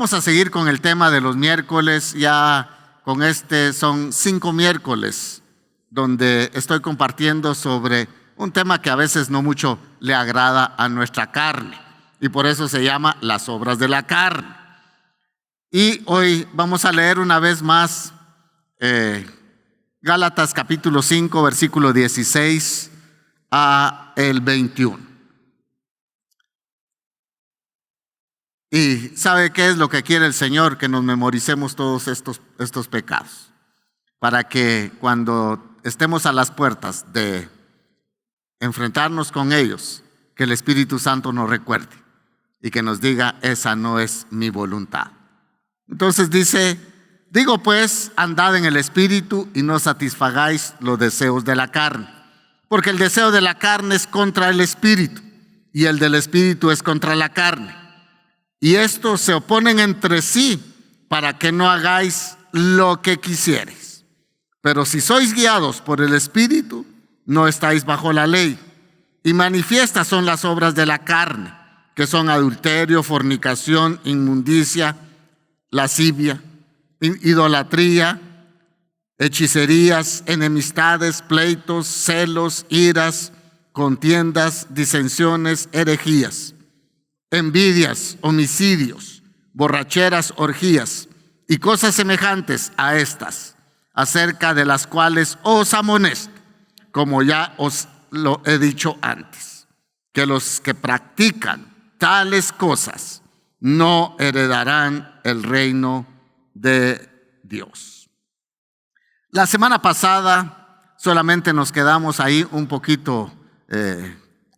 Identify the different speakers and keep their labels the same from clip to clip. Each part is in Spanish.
Speaker 1: Vamos a seguir con el tema de los miércoles. Ya con este son 5 miércoles donde estoy compartiendo sobre un tema que a veces no mucho le agrada a nuestra carne, y por eso se llama las obras de la carne. Y hoy vamos a leer una vez más Gálatas capítulo 5, versículo 16 a el 21. Y ¿sabe qué es lo que quiere el Señor? Que nos memoricemos todos estos pecados, para que cuando estemos a las puertas de enfrentarnos con ellos, que el Espíritu Santo nos recuerde y que nos diga: esa no es mi voluntad. Entonces dice: digo pues, andad en el Espíritu y no satisfagáis los deseos de la carne, porque el deseo de la carne es contra el Espíritu y el del Espíritu es contra la carne. Y estos se oponen entre sí para que no hagáis lo que quisiereis. Pero si sois guiados por el Espíritu, no estáis bajo la ley. Y manifiestas son las obras de la carne, que son adulterio, fornicación, inmundicia, lascivia, idolatría, hechicerías, enemistades, pleitos, celos, iras, contiendas, disensiones, herejías, envidias, homicidios, borracheras, orgías y cosas semejantes a estas, acerca de las cuales os amonesto, como ya os lo he dicho antes, que los que practican tales cosas no heredarán el reino de Dios. La semana pasada solamente nos quedamos ahí un poquito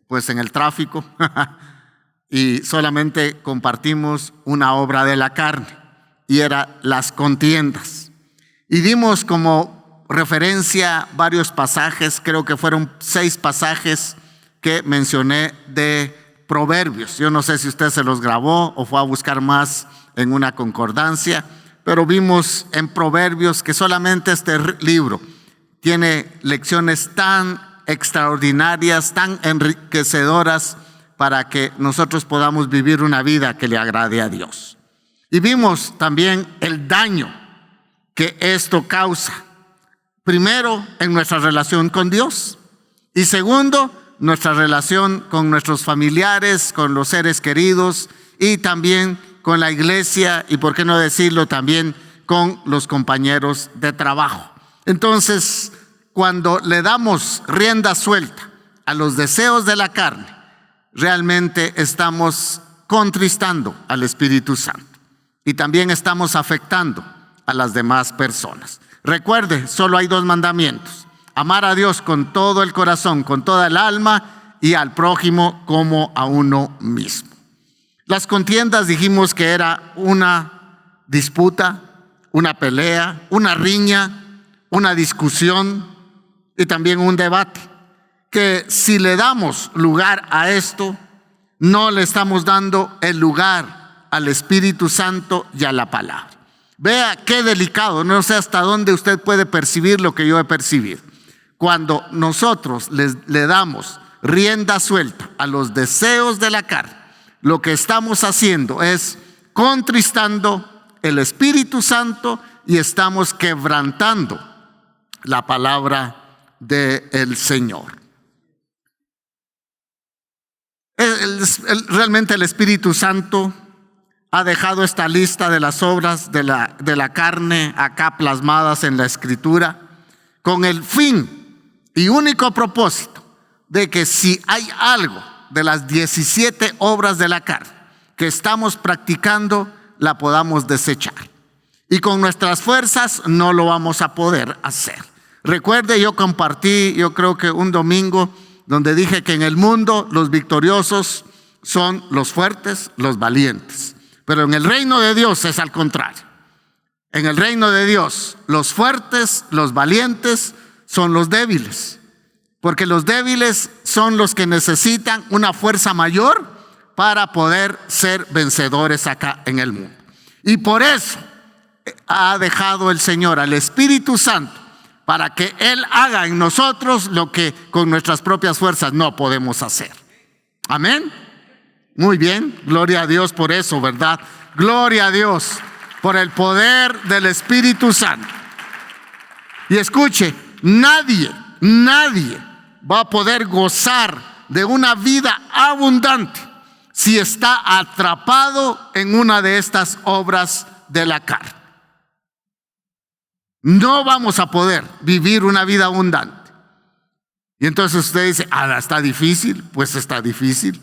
Speaker 1: pues en el tráfico y solamente compartimos una obra de la carne, y era las contiendas. Y dimos como referencia varios pasajes, creo que fueron 6 pasajes que mencioné de Proverbios. Yo no sé si usted se los grabó o fue a buscar más en una concordancia, pero vimos en Proverbios que solamente este libro tiene lecciones tan extraordinarias, tan enriquecedoras, para que nosotros podamos vivir una vida que le agrade a Dios. Y vimos también el daño que esto causa. Primero, en nuestra relación con Dios. Y segundo, nuestra relación con nuestros familiares, con los seres queridos, y también con la iglesia, y por qué no decirlo, también con los compañeros de trabajo. Entonces, cuando le damos rienda suelta a los deseos de la carne, realmente estamos contristando al Espíritu Santo y también estamos afectando a las demás personas. Recuerde, solo hay 2 mandamientos: amar a Dios con todo el corazón, con toda el alma, y al prójimo como a uno mismo. Las contiendas dijimos que era una disputa, una pelea, una riña, una discusión y también un debate, que si le damos lugar a esto, no le estamos dando el lugar al Espíritu Santo y a la palabra. Vea qué delicado, no sé hasta dónde usted puede percibir lo que yo he percibido. Cuando nosotros le damos rienda suelta a los deseos de la carne, lo que estamos haciendo es contristando el Espíritu Santo y estamos quebrantando la palabra del Señor. Realmente el Espíritu Santo ha dejado esta lista de las obras de la carne acá plasmadas en la Escritura, con el fin y único propósito de que si hay algo de las 17 obras de la carne que estamos practicando, la podamos desechar. Y con nuestras fuerzas no lo vamos a poder hacer. Recuerde, yo compartí, yo creo que un domingo, donde dije que en el mundo los victoriosos son los fuertes, los valientes. Pero en el reino de Dios es al contrario. En el reino de Dios, los fuertes, los valientes son los débiles. Porque los débiles son los que necesitan una fuerza mayor para poder ser vencedores acá en el mundo. Y por eso ha dejado el Señor al Espíritu Santo, para que Él haga en nosotros lo que con nuestras propias fuerzas no podemos hacer. Amén. Muy bien, gloria a Dios por eso, ¿verdad? Gloria a Dios por el poder del Espíritu Santo. Y escuche, nadie va a poder gozar de una vida abundante si está atrapado en una de estas obras de la carne. No vamos a poder vivir una vida abundante. Y entonces usted dice, está difícil. Pues está difícil.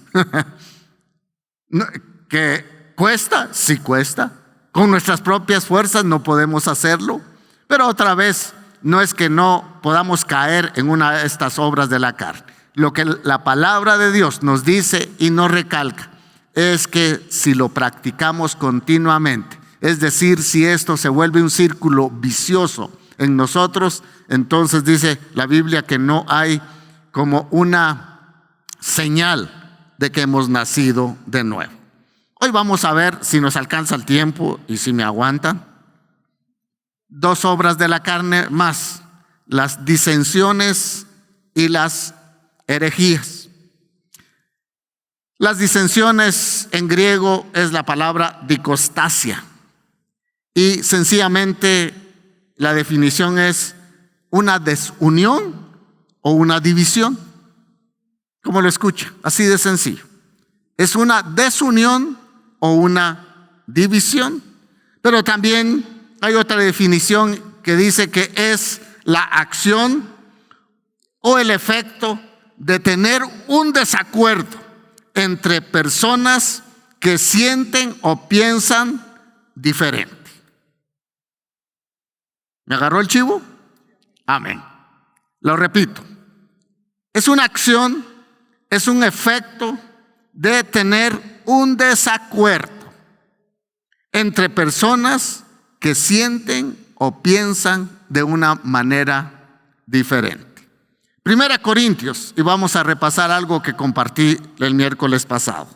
Speaker 1: ¿Que cuesta? Sí cuesta. Con nuestras propias fuerzas no podemos hacerlo. Pero otra vez, no es que no podamos caer en una de estas obras de la carne. Lo que la palabra de Dios nos dice y nos recalca es que si lo practicamos continuamente, es decir, si esto se vuelve un círculo vicioso en nosotros, entonces dice la Biblia que no hay como una señal de que hemos nacido de nuevo. Hoy vamos a ver, si nos alcanza el tiempo y si me aguantan, 2 obras de la carne más: las disensiones y las herejías. Las disensiones en griego es la palabra dicostasia, y sencillamente la definición es una desunión o una división. ¿Cómo lo escucha? Así de sencillo. Es una desunión o una división. Pero también hay otra definición que dice que es la acción o el efecto de tener un desacuerdo entre personas que sienten o piensan diferente. ¿Me agarró el chivo? Amén. Lo repito. Es una acción, es un efecto de tener un desacuerdo entre personas que sienten o piensan de una manera diferente. 1 Corintios, y vamos a repasar algo que compartí el miércoles pasado.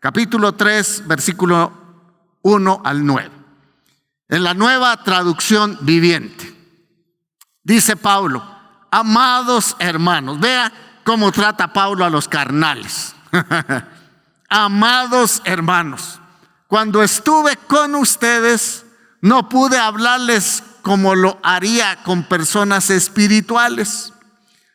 Speaker 1: Capítulo 3, versículo 1 al 9. En la Nueva Traducción Viviente, dice Pablo: amados hermanos. Vea cómo trata Pablo a los carnales. Amados hermanos, cuando estuve con ustedes, no pude hablarles como lo haría con personas espirituales.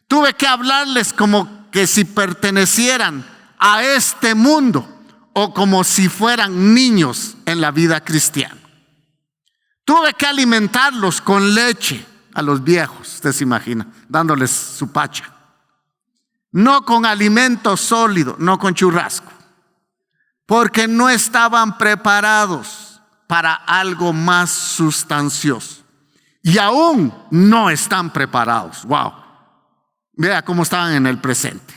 Speaker 1: Tuve que hablarles como que si pertenecieran a este mundo o como si fueran niños en la vida cristiana. Tuve que alimentarlos con leche a los viejos, usted se imagina, dándoles su pacha. No con alimento sólido, no con churrasco, porque no estaban preparados para algo más sustancioso. Y aún no están preparados. Wow. Vea cómo estaban en el presente.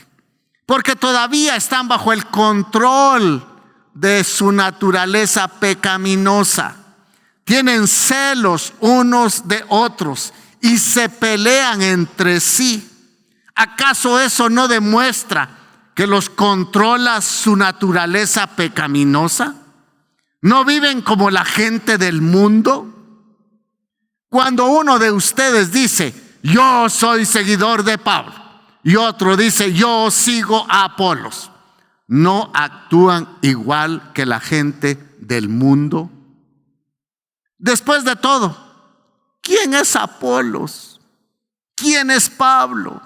Speaker 1: Porque todavía están bajo el control de su naturaleza pecaminosa. Tienen celos unos de otros y se pelean entre sí. ¿Acaso eso no demuestra que los controla su naturaleza pecaminosa? ¿No viven como la gente del mundo? Cuando uno de ustedes dice: yo soy seguidor de Pablo, y otro dice: yo sigo a Apolos, ¿no actúan igual que la gente del mundo? Después de todo, ¿quién es Apolos? ¿Quién es Pablo?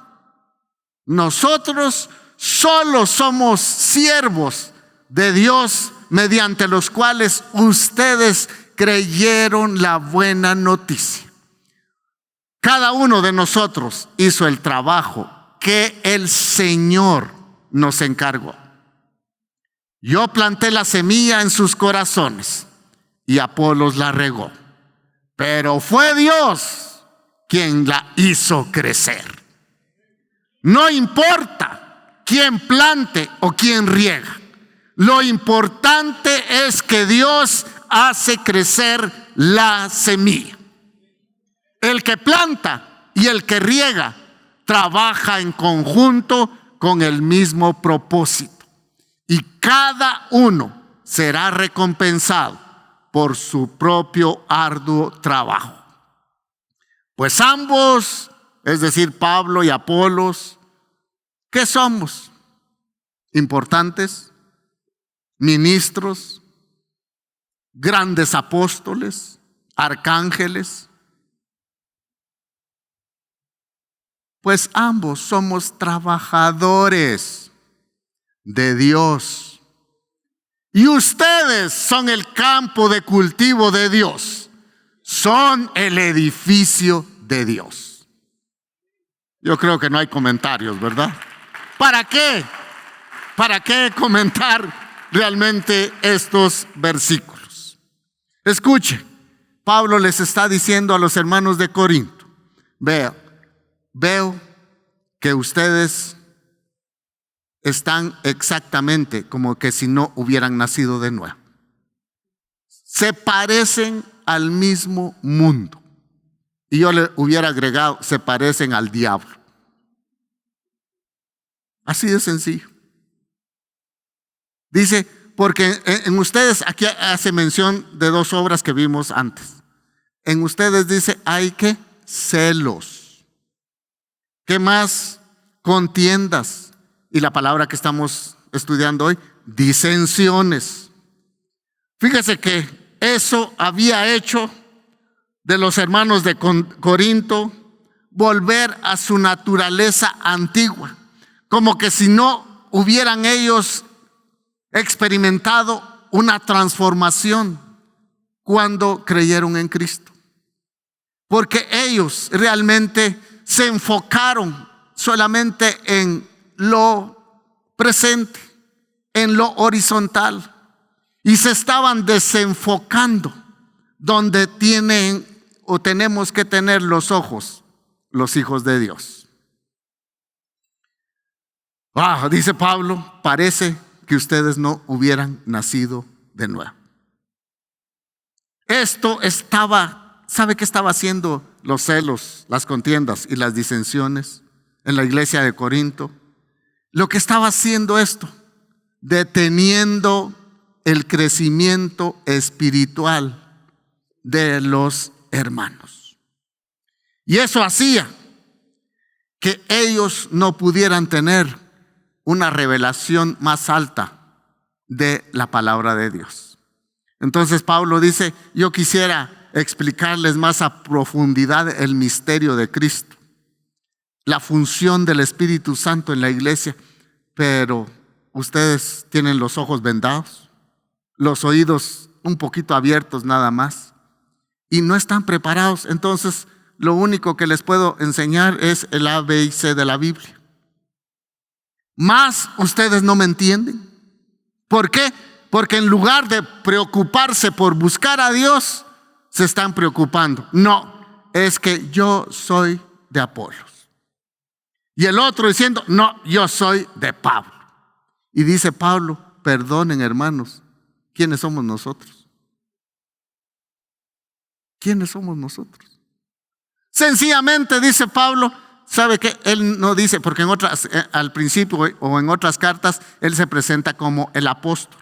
Speaker 1: Nosotros solo somos siervos de Dios, mediante los cuales ustedes creyeron la buena noticia. Cada uno de nosotros hizo el trabajo que el Señor nos encargó. Yo planté la semilla en sus corazones y Apolos la regó, pero fue Dios quien la hizo crecer. No importa quién plante o quién riega, lo importante es que Dios hace crecer la semilla. El que planta y el que riega trabaja en conjunto con el mismo propósito, y cada uno será recompensado por su propio arduo trabajo. Pues ambos, es decir, Pablo y Apolos, ¿qué somos? Importantes, ministros, grandes apóstoles, arcángeles. Pues ambos somos trabajadores de Dios. Y ustedes son el campo de cultivo de Dios. Son el edificio de Dios. Yo creo que no hay comentarios, ¿verdad? ¿Para qué? ¿Para qué comentar realmente estos versículos? Escuche, Pablo les está diciendo a los hermanos de Corinto: veo que ustedes están exactamente como que si no hubieran nacido de nuevo. Se parecen al mismo mundo. Y yo le hubiera agregado, se parecen al diablo. Así de sencillo. Dice, porque en ustedes, aquí hace mención de dos obras que vimos antes. En ustedes dice, hay que celos. ¿Qué más? Contiendas. Y la palabra que estamos estudiando hoy, disensiones. Fíjese que eso había hecho de los hermanos de Corinto volver a su naturaleza antigua, como que si no hubieran ellos experimentado una transformación cuando creyeron en Cristo, porque ellos realmente se enfocaron solamente en lo presente, en lo horizontal, y se estaban desenfocando donde tienen o tenemos que tener los ojos, los hijos de Dios. Dice Pablo, parece que ustedes no hubieran nacido de nuevo. Esto estaba, ¿sabe qué estaba haciendo los celos, las contiendas y las disensiones en la iglesia de Corinto? Lo que estaba haciendo esto, deteniendo el crecimiento espiritual de los hermanos. Y eso hacía que ellos no pudieran tener una revelación más alta de la palabra de Dios. Entonces Pablo dice, yo quisiera explicarles más a profundidad el misterio de Cristo, la función del Espíritu Santo en la iglesia, pero ustedes tienen los ojos vendados, los oídos un poquito abiertos nada más, y no están preparados. Entonces lo único que les puedo enseñar es el A, B y C de la Biblia. Más ustedes no me entienden. ¿Por qué? Porque en lugar de preocuparse por buscar a Dios, se están preocupando. No, es que yo soy de Apolos. Y el otro diciendo, no, yo soy de Pablo. Y dice Pablo, perdonen hermanos, ¿quiénes somos nosotros? ¿Quiénes somos nosotros? Sencillamente dice Pablo, ¿sabe qué? Él no dice, porque en otras, al principio o en otras cartas, él se presenta como el apóstol.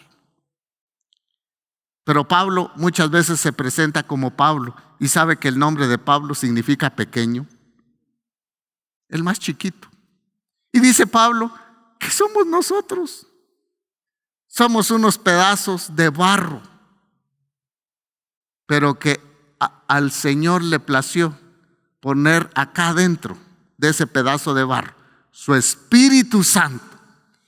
Speaker 1: Pero Pablo muchas veces se presenta como Pablo. Y sabe que el nombre de Pablo significa pequeño, el más chiquito. Y dice Pablo, ¿qué somos nosotros? Somos unos pedazos de barro, pero que al Señor le plació poner acá dentro de ese pedazo de barro su Espíritu Santo.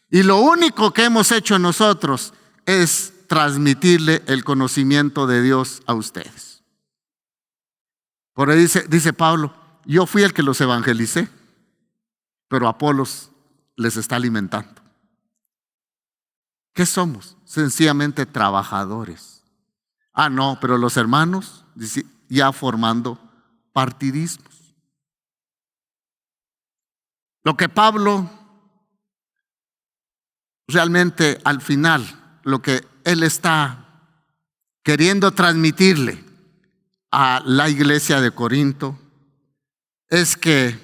Speaker 1: Y lo único que hemos hecho nosotros es transmitirle el conocimiento de Dios a ustedes. Por ahí dice Pablo, yo fui el que los evangelicé, pero Apolos les está alimentando. ¿Qué somos? Sencillamente trabajadores. No, pero los hermanos ya formando partidismos. Lo que Pablo realmente al final, lo que él está queriendo transmitirle a la iglesia de Corinto es que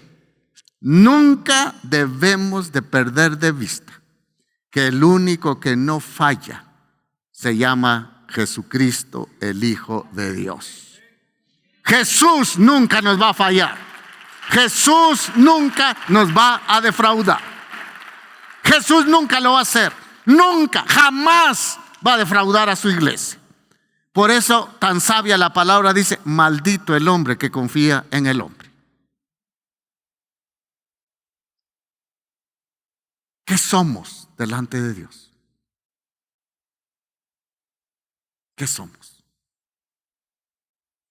Speaker 1: nunca debemos de perder de vista que el único que no falla se llama Jesucristo, el Hijo de Dios. Jesús nunca nos va a fallar. Jesús nunca nos va a defraudar. Jesús nunca lo va a hacer. Nunca, jamás va a defraudar a su iglesia. Por eso tan sabia la palabra dice, maldito el hombre que confía en el hombre. ¿Qué somos delante de Dios? ¿Qué somos?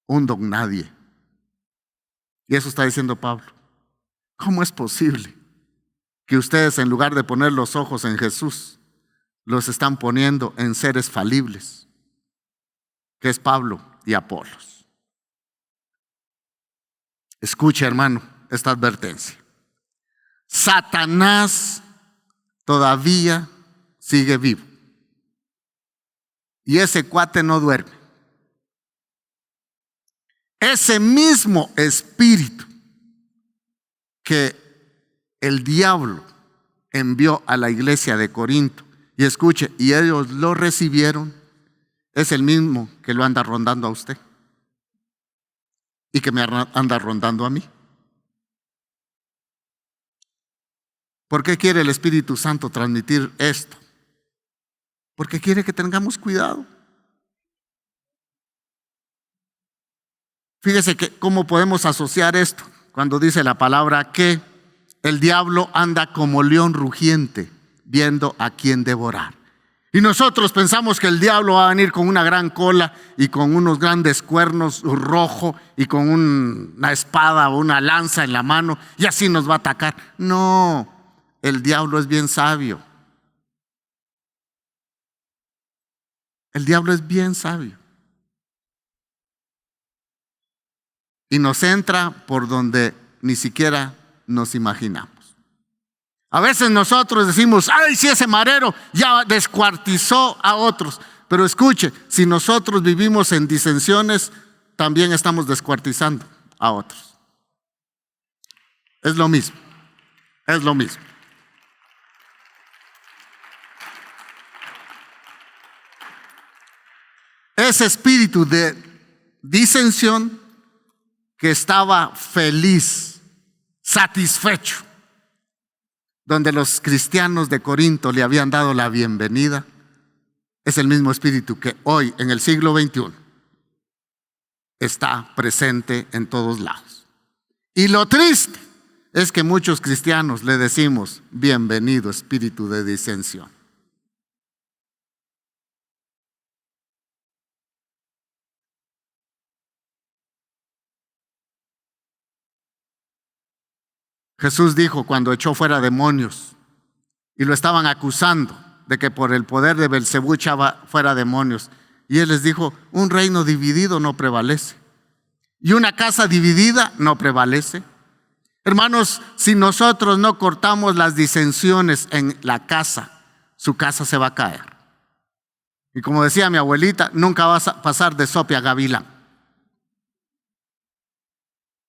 Speaker 1: Un don nadie. Y eso está diciendo Pablo. ¿Cómo es posible que ustedes, en lugar de poner los ojos en Jesús, los están poniendo en seres falibles, que es Pablo y Apolos? Escuche, hermano, esta advertencia. Satanás todavía sigue vivo. Y ese cuate no duerme. Ese mismo espíritu que el diablo envió a la iglesia de Corinto, y escuche, y ellos lo recibieron, es el mismo que lo anda rondando a usted y que me anda rondando a mí. ¿Por qué quiere el Espíritu Santo transmitir esto? Porque quiere que tengamos cuidado. Fíjese que cómo podemos asociar esto cuando dice la palabra que el diablo anda como león rugiente viendo a quién devorar. Y nosotros pensamos que el diablo va a venir con una gran cola y con unos grandes cuernos rojo y con una espada o una lanza en la mano y así nos va a atacar. No, el diablo es bien sabio. El diablo es bien sabio. Y nos entra por donde ni siquiera nos imaginamos. A veces nosotros decimos, ay, si ese marero ya descuartizó a otros. Pero escuche, si nosotros vivimos en disensiones, también estamos descuartizando a otros. Es lo mismo, es lo mismo. Ese espíritu de disensión que estaba feliz, satisfecho, donde los cristianos de Corinto le habían dado la bienvenida, es el mismo espíritu que hoy, en el siglo XXI, está presente en todos lados. Y lo triste es que muchos cristianos le decimos, bienvenido espíritu de disensión. Jesús dijo cuando echó fuera demonios y lo estaban acusando de que por el poder de Belcebú echaba fuera demonios. Y él les dijo, un reino dividido no prevalece. Y una casa dividida no prevalece. Hermanos, si nosotros no cortamos las disensiones en la casa, su casa se va a caer. Y como decía mi abuelita, nunca vas a pasar de sope a gavilán.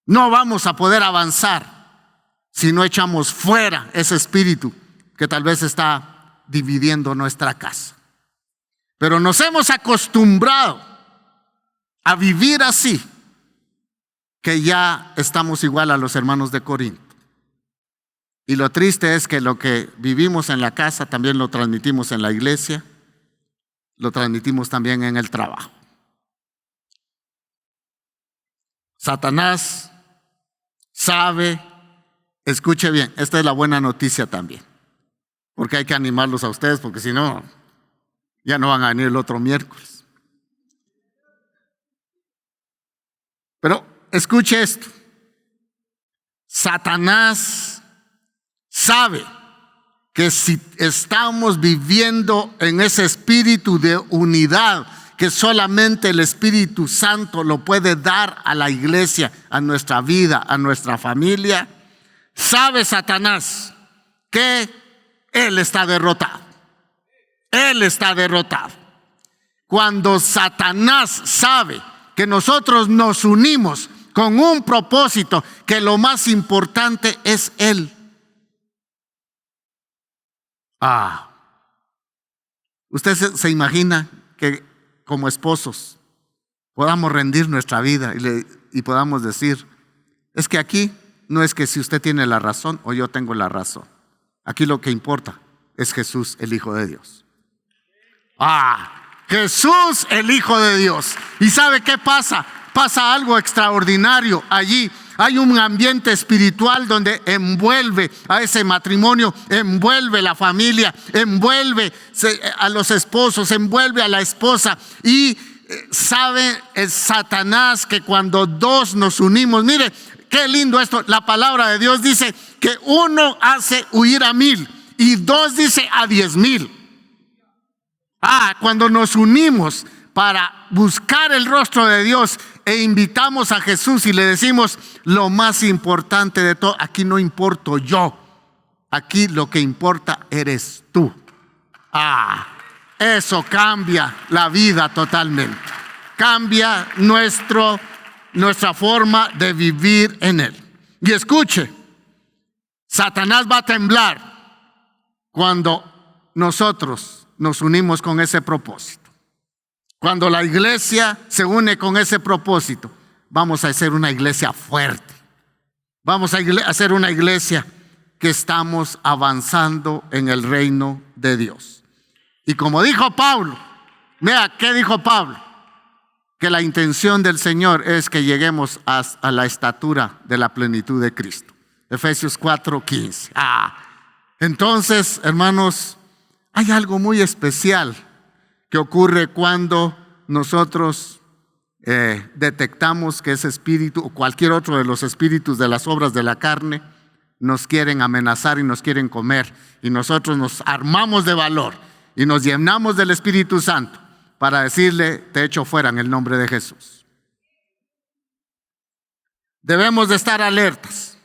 Speaker 1: No vamos a poder avanzar si no echamos fuera ese espíritu que tal vez está dividiendo nuestra casa. Pero nos hemos acostumbrado a vivir así, que ya estamos igual a los hermanos de Corinto. Y lo triste es que lo que vivimos en la casa también lo transmitimos en la iglesia, lo transmitimos también en el trabajo. Satanás sabe. Escuche bien, esta es la buena noticia también, porque hay que animarlos a ustedes, porque si no, ya no van a venir el otro miércoles. Pero escuche esto, Satanás sabe que si estamos viviendo en ese espíritu de unidad, que solamente el Espíritu Santo lo puede dar a la iglesia, a nuestra vida, a nuestra familia, sabe Satanás que él está derrotado. Él está derrotado. Cuando Satanás sabe que nosotros nos unimos con un propósito, que lo más importante es él. Usted se imagina que como esposos podamos rendir nuestra vida y podamos decir, es que aquí no es que si usted tiene la razón o yo tengo la razón. Aquí lo que importa es Jesús, el Hijo de Dios. Jesús, el Hijo de Dios. ¿Y sabe qué pasa? Pasa algo extraordinario allí. Hay un ambiente espiritual donde envuelve a ese matrimonio, envuelve la familia, envuelve a los esposos, envuelve a la esposa. Y sabe el Satanás que cuando dos nos unimos, mire qué lindo esto, la palabra de Dios dice que uno hace huir a 1000 y dos dice a 10,000. Cuando nos unimos para buscar el rostro de Dios e invitamos a Jesús y le decimos lo más importante de todo, aquí no importo yo, aquí lo que importa eres tú. Eso cambia la vida totalmente, cambia nuestra forma de vivir en Él. Y escuche, Satanás va a temblar cuando nosotros nos unimos con ese propósito. Cuando la iglesia se une con ese propósito, vamos a hacer una iglesia fuerte. Vamos a hacer una iglesia que estamos avanzando en el reino de Dios. Y como dijo Pablo, vea, ¿qué dijo Pablo? Que la intención del Señor es que lleguemos a la estatura de la plenitud de Cristo. Efesios 4:15. Entonces, hermanos, hay algo muy especial que ocurre cuando nosotros detectamos que ese espíritu o cualquier otro de los espíritus de las obras de la carne nos quieren amenazar y nos quieren comer, y nosotros nos armamos de valor y nos llenamos del Espíritu Santo para decirle: te echo fuera en el nombre de Jesús. Debemos de estar alertas,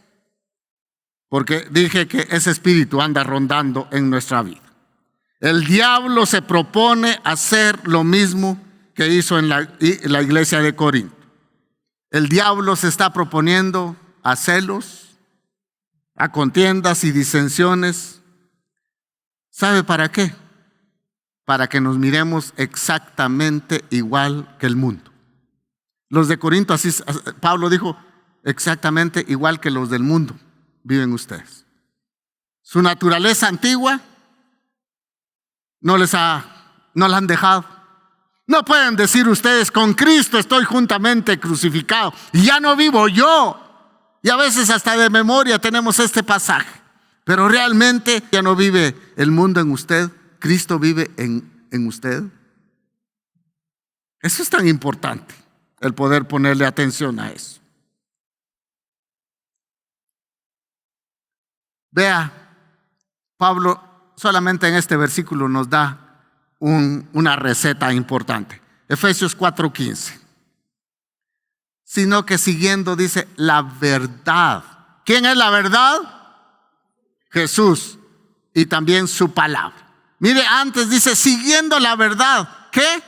Speaker 1: porque dije que ese espíritu anda rondando en nuestra vida. El diablo se propone hacer lo mismo que hizo en la iglesia de Corinto. El diablo se está proponiendo a celos, a contiendas y disensiones. ¿Sabe para qué? Para que nos miremos exactamente igual que el mundo. Los de Corinto, así Pablo dijo, exactamente igual que los del mundo viven ustedes. Su naturaleza antigua no la han dejado. No pueden decir ustedes: con Cristo estoy juntamente crucificado y ya no vivo yo. Y a veces hasta de memoria tenemos este pasaje. Pero realmente ya no vive el mundo en usted, Cristo vive en usted. Eso es tan importante, el poder ponerle atención a eso. Vea, Pablo solamente en este versículo nos da una receta importante. Efesios 4:15. Sino que siguiendo, dice, la verdad. ¿Quién es la verdad? Jesús, y también su palabra. Mire, antes dice, siguiendo la verdad. ¿Qué?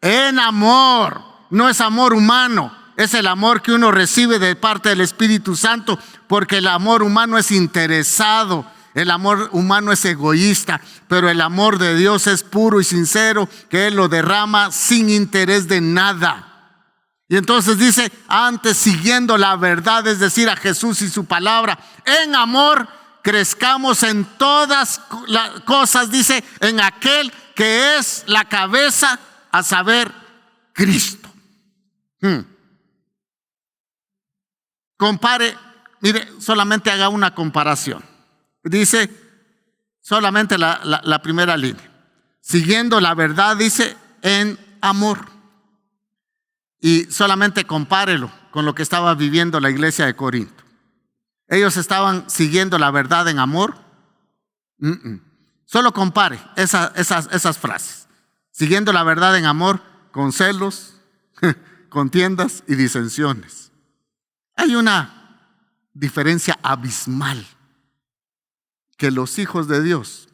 Speaker 1: En amor. No es amor humano, es el amor que uno recibe de parte del Espíritu Santo, porque el amor humano es interesado. El amor humano es egoísta, pero el amor de Dios es puro y sincero, que Él lo derrama sin interés de nada. Y entonces dice, antes siguiendo la verdad, es decir, a Jesús y su palabra, en amor crezcamos en todas las cosas, dice, en aquel que es la cabeza, a saber, Cristo. Compare, mire, solamente haga una comparación. Dice solamente la primera línea. Siguiendo la verdad, dice, en amor. Y solamente compárelo con lo que estaba viviendo la iglesia de Corinto. Ellos estaban siguiendo la verdad en amor. Solo compare esas frases. Siguiendo la verdad en amor con celos, contiendas y disensiones. Hay una diferencia abismal. Que los hijos de Dios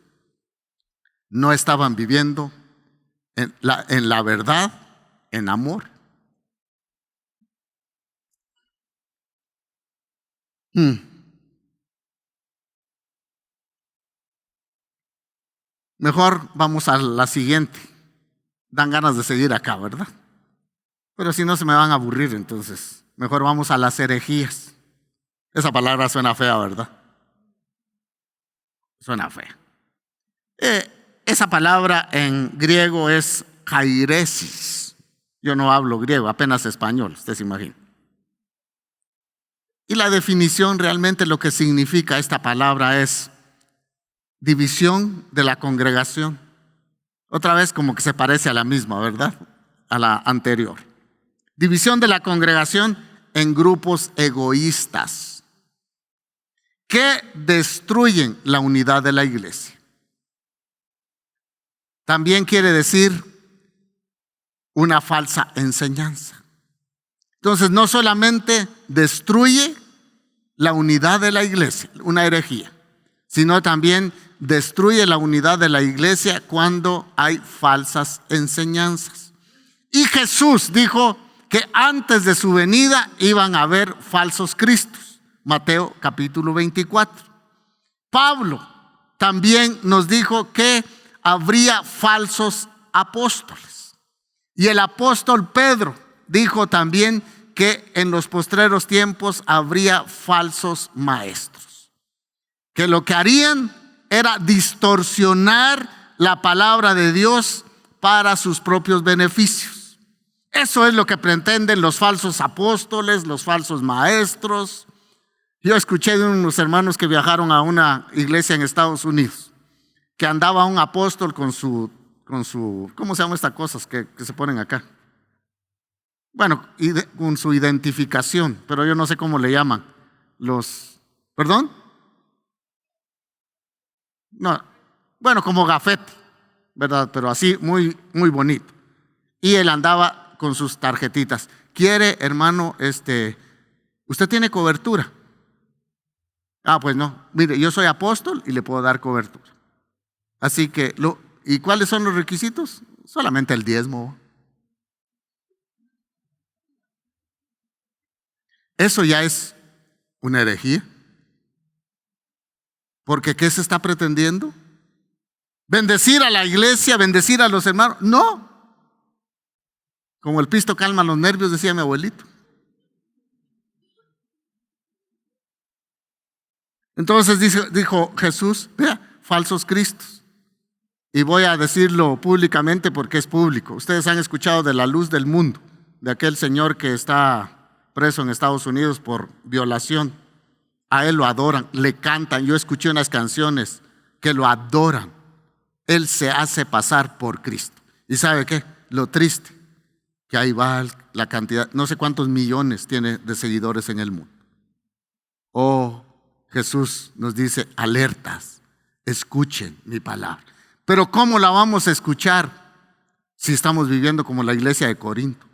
Speaker 1: no estaban viviendo en la verdad, en amor. Mejor vamos a la siguiente. Dan ganas de seguir acá, ¿verdad? Pero si no se me van a aburrir, entonces mejor vamos a las herejías. Esa palabra suena fea, ¿verdad? Suena fea. Esa palabra en griego es kairesis. Yo no hablo griego, apenas español, usted se imagina. Y la definición realmente lo que significa esta palabra es división de la congregación. Otra vez como que se parece a la misma, ¿verdad? A la anterior. División de la congregación en grupos egoístas que destruyen la unidad de la iglesia. También quiere decir una falsa enseñanza. Entonces no solamente destruye la unidad de la iglesia, una herejía, sino también destruye la unidad de la iglesia cuando hay falsas enseñanzas. Y Jesús dijo que antes de su venida iban a haber falsos cristos. Mateo capítulo 24. Pablo también nos dijo que habría falsos apóstoles. Y el apóstol Pedro dijo también que en los postreros tiempos habría falsos maestros, que lo que harían era distorsionar la palabra de Dios para sus propios beneficios. Eso es lo que pretenden los falsos apóstoles, los falsos maestros. Yo escuché de unos hermanos que viajaron a una iglesia en Estados Unidos, que andaba un apóstol con su ¿cómo se llaman estas cosas que se ponen acá? Bueno, con su identificación, pero yo no sé cómo le llaman. ¿Perdón? No, bueno, como gafete, ¿verdad? Pero así muy, muy bonito. Y él andaba con sus tarjetitas. ¿Quiere, hermano, usted tiene cobertura? Ah, pues no. Mire, yo soy apóstol y le puedo dar cobertura. Así que, ¿y cuáles son los requisitos? Solamente el diezmo. Eso ya es una herejía. Porque ¿qué se está pretendiendo? ¿Bendecir a la iglesia? ¿Bendecir a los hermanos? No. Como el pisto calma los nervios, decía mi abuelito. Entonces dijo Jesús, vea, falsos cristos. Y voy a decirlo públicamente porque es público. Ustedes han escuchado de la luz del mundo, de aquel señor que está preso en Estados Unidos por violación. A él lo adoran, le cantan. Yo escuché unas canciones que lo adoran. Él se hace pasar por Cristo. ¿Y sabe qué? Lo triste, que ahí va la cantidad, no sé cuántos millones tiene de seguidores en el mundo. Oh, Jesús nos dice, alertas, escuchen mi palabra. Pero ¿cómo la vamos a escuchar si estamos viviendo como la iglesia de Corinto?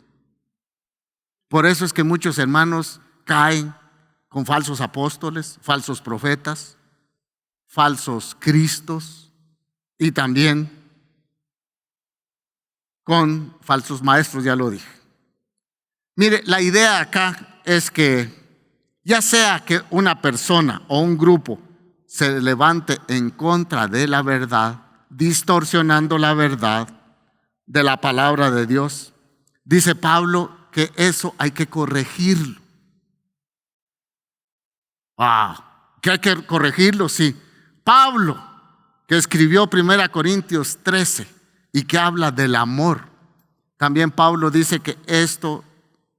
Speaker 1: Por eso es que muchos hermanos caen con falsos apóstoles, falsos profetas, falsos cristos y también con falsos maestros, ya lo dije. Mire, la idea acá es que ya sea que una persona o un grupo se levante en contra de la verdad, distorsionando la verdad de la palabra de Dios, dice Pablo que eso hay que corregirlo. ¿Que hay que corregirlo? Sí. Pablo, que escribió 1 Corintios 13 y que habla del amor, también Pablo dice que esto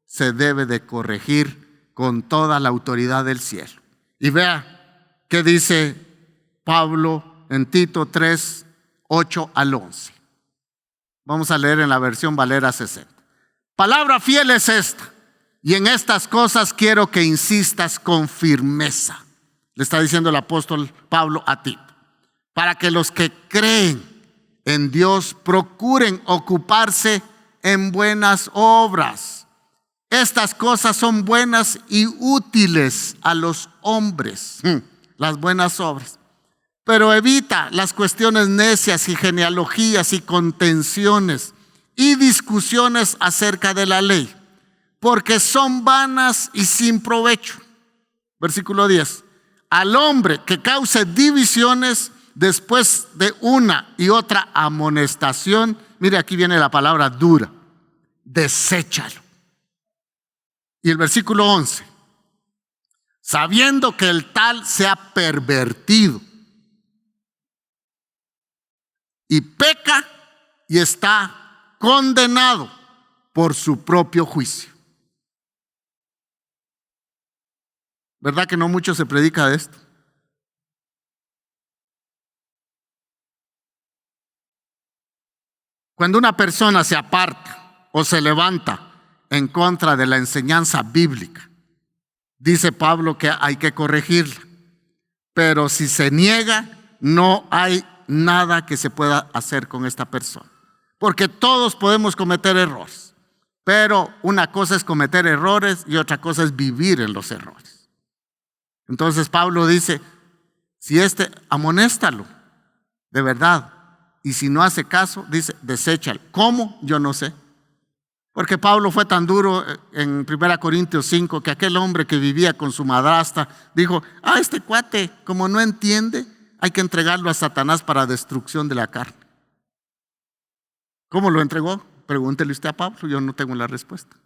Speaker 1: se debe de corregir con toda la autoridad del cielo. Y vea qué dice Pablo en Tito 3, 8 al 11. Vamos a leer en la versión Valera 60. Palabra fiel es esta, y en estas cosas quiero que insistas con firmeza. Le está diciendo el apóstol Pablo a Tito, para que los que creen en Dios procuren ocuparse en buenas obras. Estas cosas son buenas y útiles a los hombres, las buenas obras. Pero evita las cuestiones necias y genealogías y contenciones y discusiones acerca de la ley, porque son vanas y sin provecho. Versículo 10. Al hombre que cause divisiones después de una y otra amonestación, mire, aquí viene la palabra dura, deséchalo. Y el versículo 11, sabiendo que el tal se ha pervertido y peca y está condenado por su propio juicio. ¿Verdad que no mucho se predica de esto? Cuando una persona se aparta o se levanta en contra de la enseñanza bíblica, dice Pablo que hay que corregirla. Pero si se niega, no hay nada que se pueda hacer con esta persona. Porque todos podemos cometer errores. Pero una cosa es cometer errores y otra cosa es vivir en los errores. Entonces Pablo dice, si amonéstalo, de verdad. Y si no hace caso, dice, deséchalo. ¿Cómo? Yo no sé. Porque Pablo fue tan duro en 1 Corintios 5 que aquel hombre que vivía con su madrastra dijo, este cuate, como no entiende, hay que entregarlo a Satanás para destrucción de la carne. ¿Cómo lo entregó? Pregúntele usted a Pablo, yo no tengo la respuesta.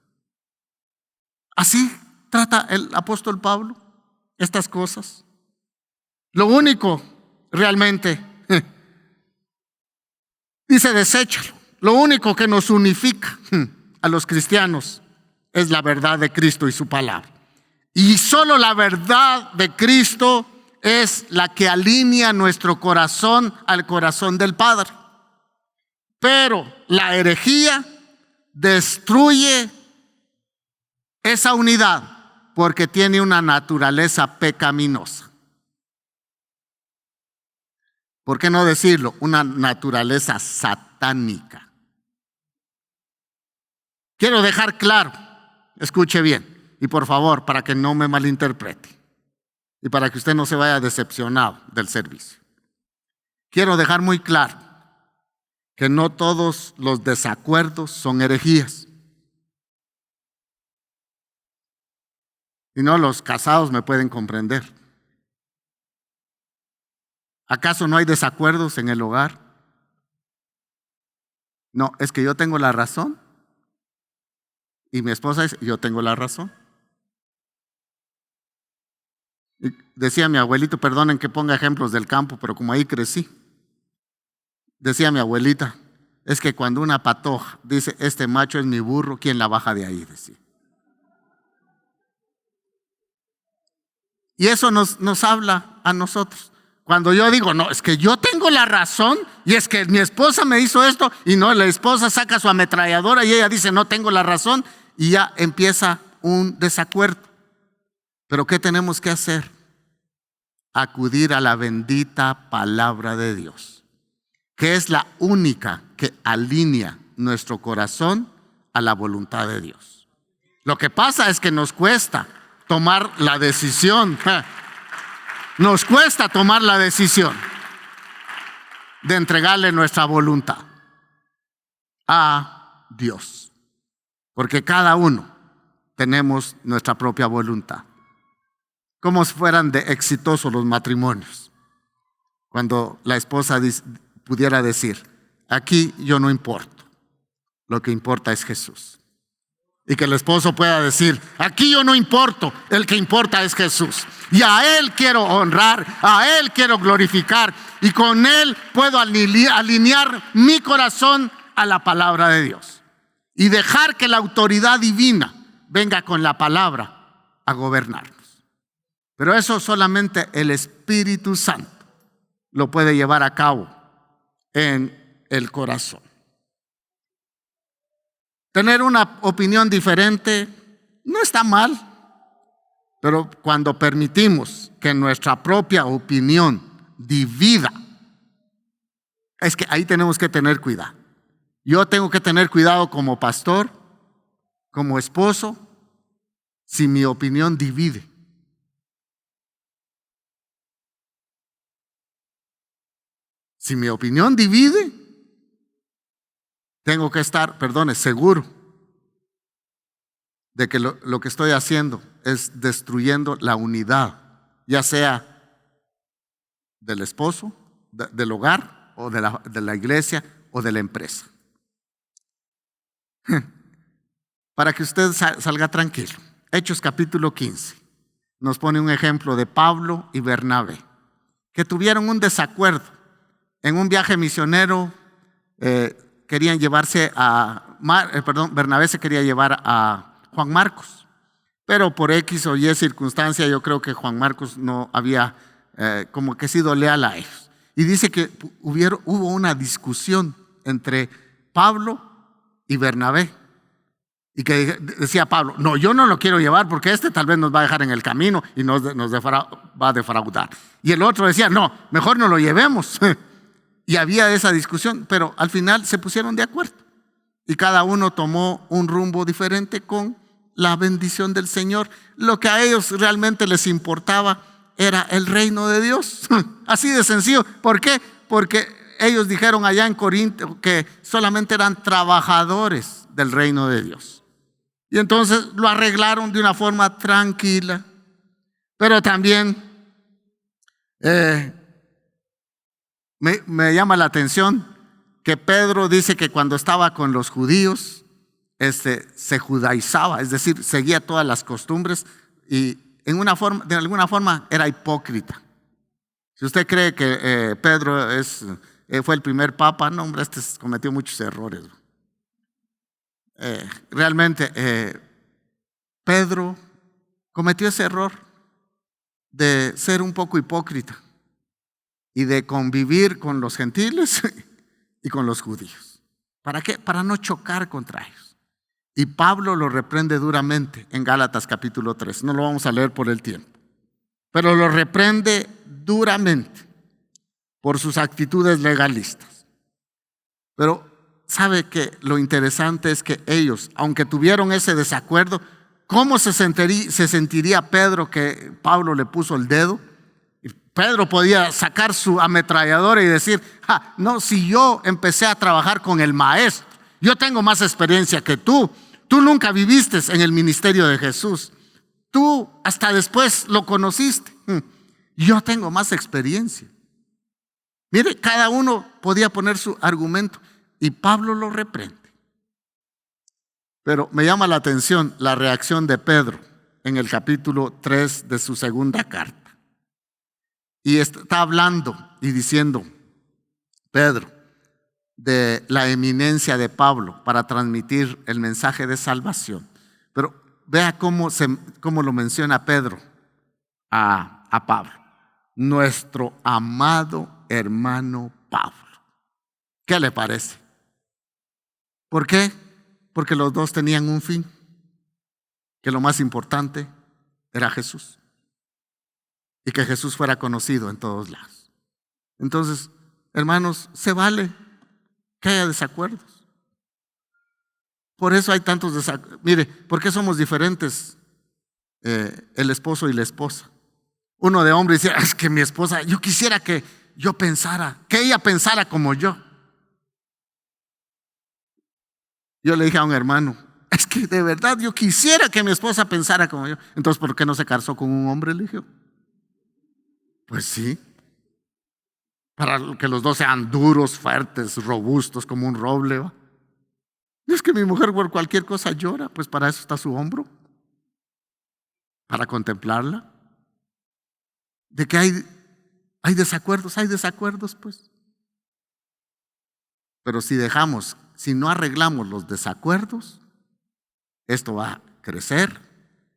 Speaker 1: Así trata el apóstol Pablo estas cosas. Lo único realmente, dice, deséchalo. Lo único que nos unifica a los cristianos es la verdad de Cristo y su palabra. Y solo la verdad de Cristo es la que alinea nuestro corazón al corazón del Padre. Pero la herejía destruye esa unidad porque tiene una naturaleza pecaminosa. ¿Por qué no decirlo? Una naturaleza satánica. Quiero dejar claro, escuche bien, y por favor, para que no me malinterprete, y para que usted no se vaya decepcionado del servicio. Quiero dejar muy claro que no todos los desacuerdos son herejías. Y no, los casados me pueden comprender. ¿Acaso no hay desacuerdos en el hogar? No, es que yo tengo la razón. Y mi esposa dice, yo tengo la razón. Y decía mi abuelito, perdonen que ponga ejemplos del campo, pero como ahí crecí. Decía mi abuelita, es que cuando una patoja dice, este macho es mi burro, ¿quién la baja de ahí? Decía. Y eso nos habla a nosotros. Cuando yo digo, no, es que yo tengo la razón y es que mi esposa me hizo esto y no, la esposa saca su ametralladora y ella dice, no tengo la razón y ya empieza un desacuerdo. Pero ¿qué tenemos que hacer? Acudir a la bendita palabra de Dios, que es la única que alinea nuestro corazón a la voluntad de Dios. Lo que pasa es que nos cuesta tomar la decisión. Nos cuesta tomar la decisión de entregarle nuestra voluntad a Dios. Porque cada uno tenemos nuestra propia voluntad. Como si fueran de exitosos los matrimonios. Cuando la esposa pudiera decir, aquí yo no importo, lo que importa es Jesús. Y que el esposo pueda decir, aquí yo no importo, el que importa es Jesús. Y a Él quiero honrar, a Él quiero glorificar. Y con Él puedo alinear mi corazón a la palabra de Dios. Y dejar que la autoridad divina venga con la palabra a gobernarnos. Pero eso solamente el Espíritu Santo lo puede llevar a cabo en el corazón. Tener una opinión diferente no está mal, pero cuando permitimos que nuestra propia opinión divida, es que ahí tenemos que tener cuidado. Yo tengo que tener cuidado como pastor, como esposo, si mi opinión divide. Si mi opinión divide, tengo que estar, seguro de que lo que estoy haciendo es destruyendo la unidad, ya sea del esposo, del hogar, o de la iglesia, o de la empresa. Para que usted salga tranquilo. Hechos capítulo 15 nos pone un ejemplo de Pablo y Bernabé, que tuvieron un desacuerdo en un viaje misionero querían llevarse Bernabé se quería llevar a Juan Marcos, pero por X o Y circunstancia yo creo que Juan Marcos no había como que sido leal a ellos. Y dice que hubo una discusión entre Pablo y Bernabé. Y que decía Pablo, no, yo no lo quiero llevar porque tal vez nos va a dejar en el camino y nos va a defraudar. Y el otro decía, no, mejor no lo llevemos. Y había esa discusión, pero al final se pusieron de acuerdo. Y cada uno tomó un rumbo diferente con la bendición del Señor. Lo que a ellos realmente les importaba era el reino de Dios. Así de sencillo. ¿Por qué? Porque ellos dijeron allá en Corinto que solamente eran trabajadores del reino de Dios. Y entonces lo arreglaron de una forma tranquila. Pero también me llama la atención que Pedro dice que cuando estaba con los judíos se judaizaba, es decir, seguía todas las costumbres y de alguna forma era hipócrita. Si usted cree que Pedro fue el primer papa, no, hombre, cometió muchos errores. Realmente Pedro cometió ese error de ser un poco hipócrita y de convivir con los gentiles y con los judíos. ¿Para qué? Para no chocar contra ellos. Y Pablo lo reprende duramente en Gálatas capítulo 3. No lo vamos a leer por el tiempo, pero lo reprende duramente por sus actitudes legalistas. Pero sabe que lo interesante es que ellos, aunque tuvieron ese desacuerdo, ¿cómo se sentiría Pedro que Pablo le puso el dedo? Pedro podía sacar su ametralladora y decir, no, si yo empecé a trabajar con el maestro, yo tengo más experiencia que tú nunca viviste en el ministerio de Jesús, tú hasta después lo conociste, yo tengo más experiencia. Mire, cada uno podía poner su argumento. Y Pablo lo reprende. Pero me llama la atención la reacción de Pedro en el capítulo 3 de su segunda carta. Y está hablando y diciendo, Pedro, de la eminencia de Pablo para transmitir el mensaje de salvación. Pero vea cómo lo menciona Pedro a Pablo. Nuestro amado hermano Pablo. ¿Qué le parece? ¿Por qué? Porque los dos tenían un fin, que lo más importante era Jesús y que Jesús fuera conocido en todos lados. Entonces, hermanos, se vale que haya desacuerdos. Por eso hay tantos desacuerdos. Mire, ¿por qué somos diferentes el esposo y la esposa? Uno de hombre dice, es que mi esposa, yo quisiera que ella pensara como yo. Yo le dije a un hermano, es que de verdad yo quisiera que mi esposa pensara como yo. Entonces, ¿por qué no se casó con un hombre? Le dije. Pues sí, para que los dos sean duros, fuertes, robustos como un roble. ¿Va? Y es que mi mujer por cualquier cosa llora, pues para eso está su hombro, para contemplarla. De que hay desacuerdos pues. Pero si no arreglamos los desacuerdos, esto va a crecer,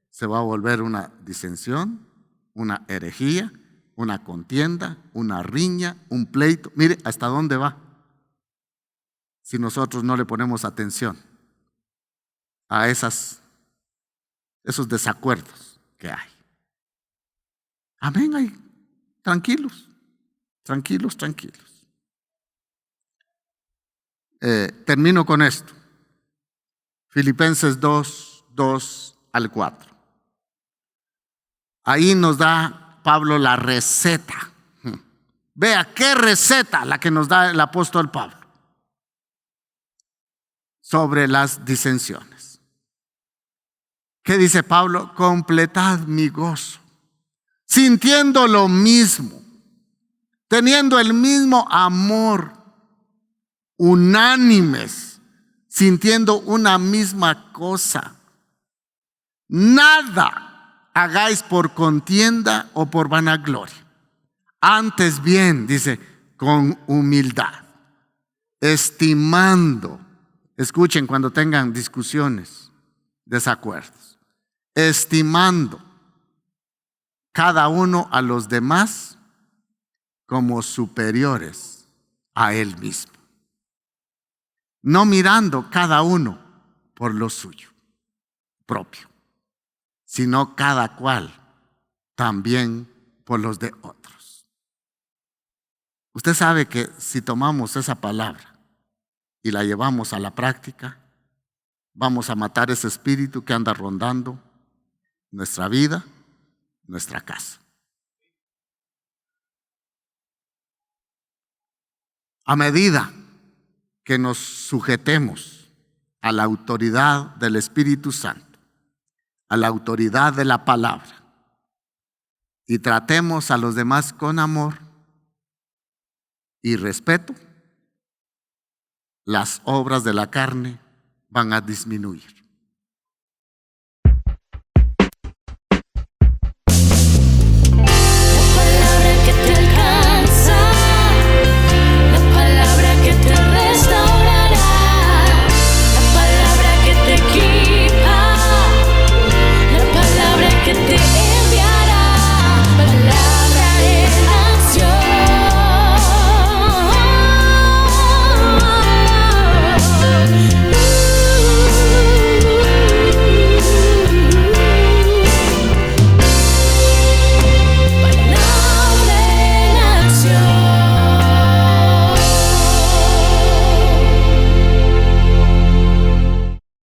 Speaker 1: se va a volver una disensión, una herejía, una contienda, una riña, un pleito. Mire hasta dónde va si nosotros no le ponemos atención a esos desacuerdos que hay. Amén, tranquilos. Termino con esto. Filipenses 2:2-4. Ahí nos da Pablo la receta. Vea qué receta la que nos da el apóstol Pablo sobre las disensiones. ¿Qué dice Pablo? Completad mi gozo, sintiendo lo mismo, teniendo el mismo amor, unánimes, sintiendo una misma cosa. Nada hagáis por contienda o por vanagloria. Antes bien, dice, con humildad, estimando, escuchen cuando tengan discusiones, desacuerdos, estimando cada uno a los demás como superiores a él mismo, no mirando cada uno por lo suyo propio, sino cada cual también por los de otros. Usted sabe que si tomamos esa palabra y la llevamos a la práctica, vamos a matar ese espíritu que anda rondando nuestra vida, nuestra casa. A medida que nos sujetemos a la autoridad del Espíritu Santo, a la autoridad de la palabra, y tratemos a los demás con amor y respeto, las obras de la carne van a disminuir.